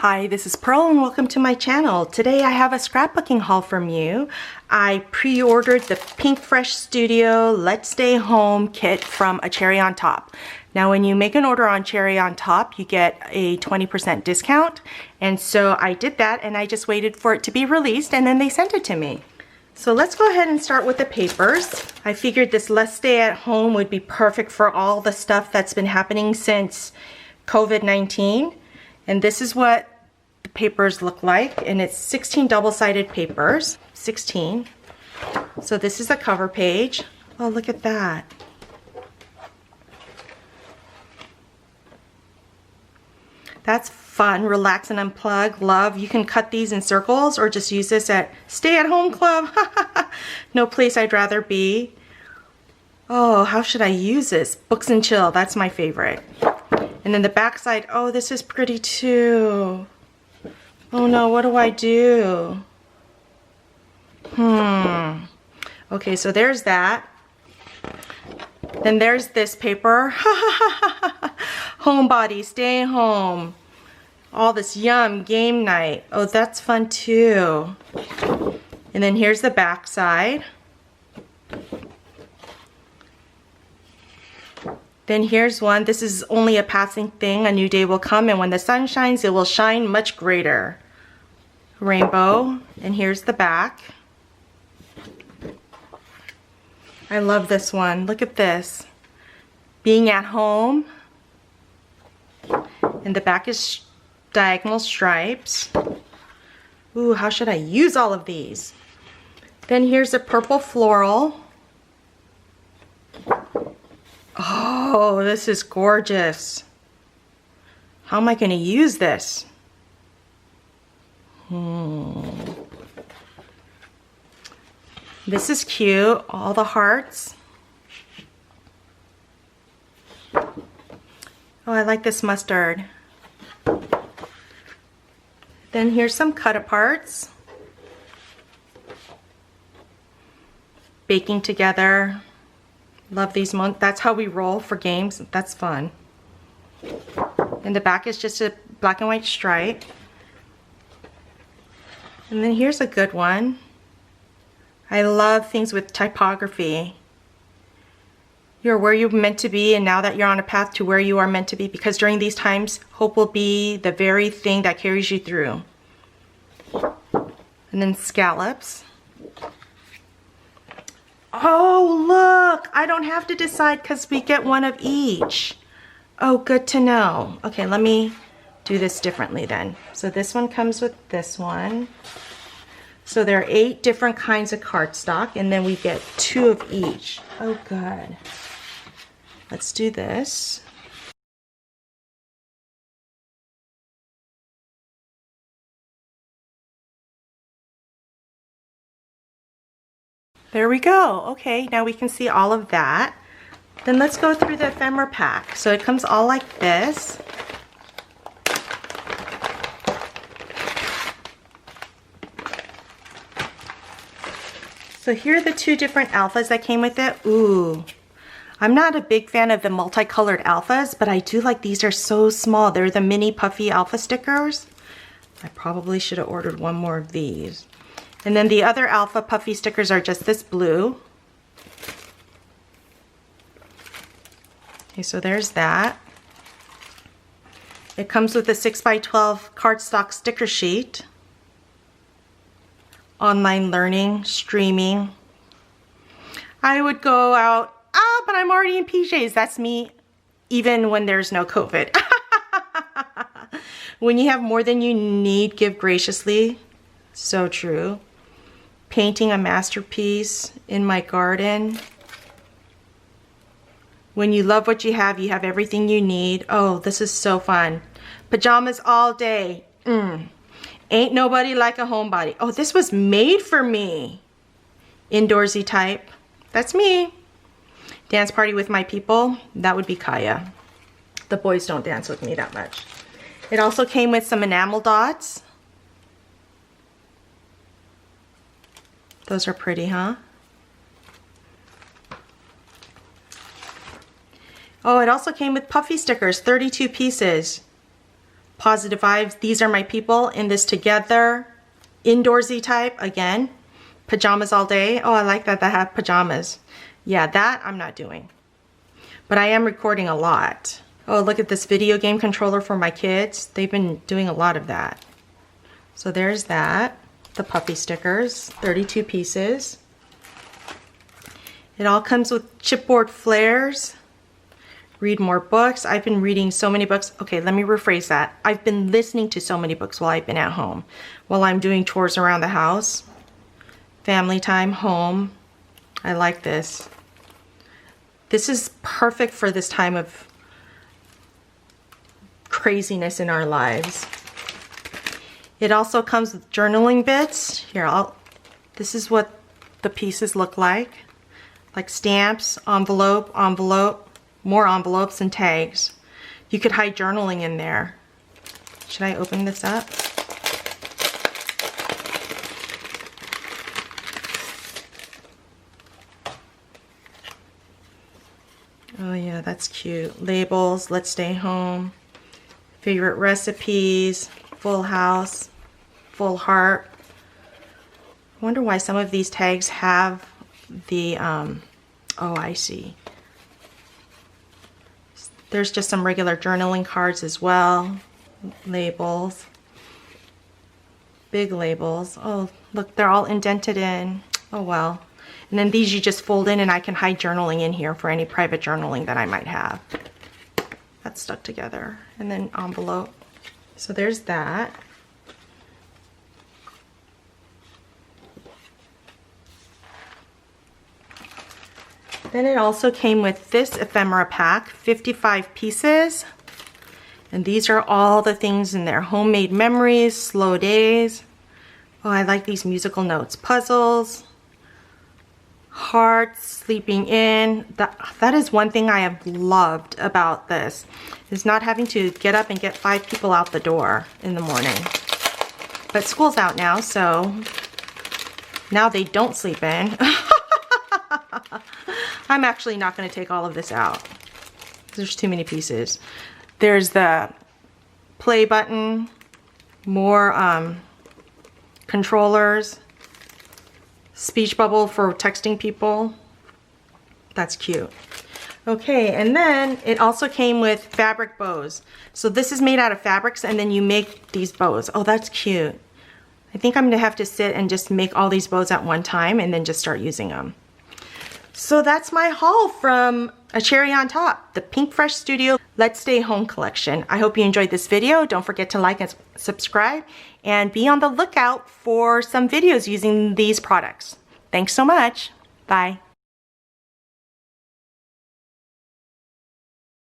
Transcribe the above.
Hi, this is Pearl and welcome to my channel. Today I have a scrapbooking haul from you. I pre-ordered the Pinkfresh Studio Let's Stay Home kit from A Cherry on Top. Now when you make an order on Cherry on Top, you get a 20% discount. And so I did that and I just waited for it to be released and then they sent it to me. So let's go ahead and start with the papers. I figured this Let's Stay at Home would be perfect for all the stuff that's been happening since COVID-19. And this is what the papers look like, and it's 16 double-sided papers, 16. So this is the cover page. Oh, look at that. That's fun, relax and unplug, love. You can cut these in circles or just use this at stay-at-home club. No place I'd rather be. Oh, how should I use this? Books and chill, that's my favorite. And then the back side, oh, this is pretty too. Oh no, what do I do? Okay, so there's that. Then there's this paper. Homebody, stay home. All this yum, game night. Oh, that's fun too. And then here's the back side. Then here's one. This is only a passing thing. A new day will come, and when the sun shines, it will shine much greater. Rainbow. And here's the back. I love this one. Look at this. Being at home. And the back is diagonal stripes. Ooh, how should I use all of these? Then here's a purple floral. Oh, this is gorgeous. How am I going to use this? This is cute. All the hearts. Oh, I like this mustard. Then here's some cut-aparts. Baking together. Love these months. That's how we roll for games. That's fun. And the back is just a black and white stripe. And then here's a good one. I love things with typography. You're where you're meant to be, and now that you're on a path to where you are meant to be, because during these times, hope will be the very thing that carries you through. And then scallops. Oh, look, I don't have to decide because we get one of each. Oh, good to know. Okay, let me do this differently then. So this one comes with this one. So there are 8 different kinds of cardstock, and then we get 2 of each. Oh, good. Let's do this. There we go. Okay, now we can see all of that. Then let's go through the ephemera pack. So it comes all like this. So here are the 2 different alphas that came with it. Ooh, I'm not a big fan of the multicolored alphas, but I do like these. Are so small. They're the mini puffy alpha stickers. I probably should have ordered one more of these. And then the other alpha puffy stickers are just this blue. Okay, so there's that. It comes with a 6x12 cardstock sticker sheet. Online learning, streaming. I would go out, but I'm already in PJs. That's me, even when there's no COVID. When you have more than you need, give graciously. So true. Painting a masterpiece in my garden. When you love what you have everything you need. Oh, this is so fun. Pajamas all day. Ain't nobody like a homebody. Oh, this was made for me. Indoorsy type. That's me. Dance party with my people. That would be Kaya. The boys don't dance with me that much. It also came with some enamel dots. Those are pretty, huh? Oh, it also came with puffy stickers, 32 pieces. Positive vibes. These are my people in this together. Indoorsy type, again. Pajamas all day. Oh, I like that have pajamas. Yeah, that I'm not doing. But I am recording a lot. Oh, look at this video game controller for my kids. They've been doing a lot of that. So there's that. The puppy stickers, 32 pieces. It all comes with chipboard flares. Read more books. I've been reading so many books. Okay, let me rephrase that. I've been listening to so many books while I've been at home. While I'm doing chores around the house. Family time, home. I like this. This is perfect for this time of craziness in our lives. It also comes with journaling bits. Here, this is what the pieces look like stamps, envelope, more envelopes and tags. You could hide journaling in there. Should I open this up? Oh yeah, that's cute. Labels, let's stay home. Favorite recipes, full house, full heart. I wonder why some of these tags have the, oh, I see. There's just some regular journaling cards as well. Labels. Big labels. Oh, look, they're all indented in. Oh, well. And then these you just fold in and I can hide journaling in here for any private journaling that I might have. That's stuck together. And then envelope. So there's that. Then it also came with this ephemera pack, 55 pieces. And these are all the things in there. Homemade memories, slow days. Oh, I like these musical notes. Puzzles, hearts, sleeping in. That is one thing I have loved about this, is not having to get up and get 5 people out the door in the morning. But school's out now, so now they don't sleep in. I'm actually not going to take all of this out. There's too many pieces. There's the play button, more controllers, speech bubble for texting people. That's cute. Okay, and then it also came with fabric bows. So this is made out of fabrics and then you make these bows. Oh, that's cute. I think I'm going to have to sit and just make all these bows at one time and then just start using them. So that's my haul from A Cherry on Top, the Pinkfresh Studio Let's Stay Home collection. I hope you enjoyed this video. Don't forget to like and subscribe and be on the lookout for some videos using these products. Thanks so much. Bye.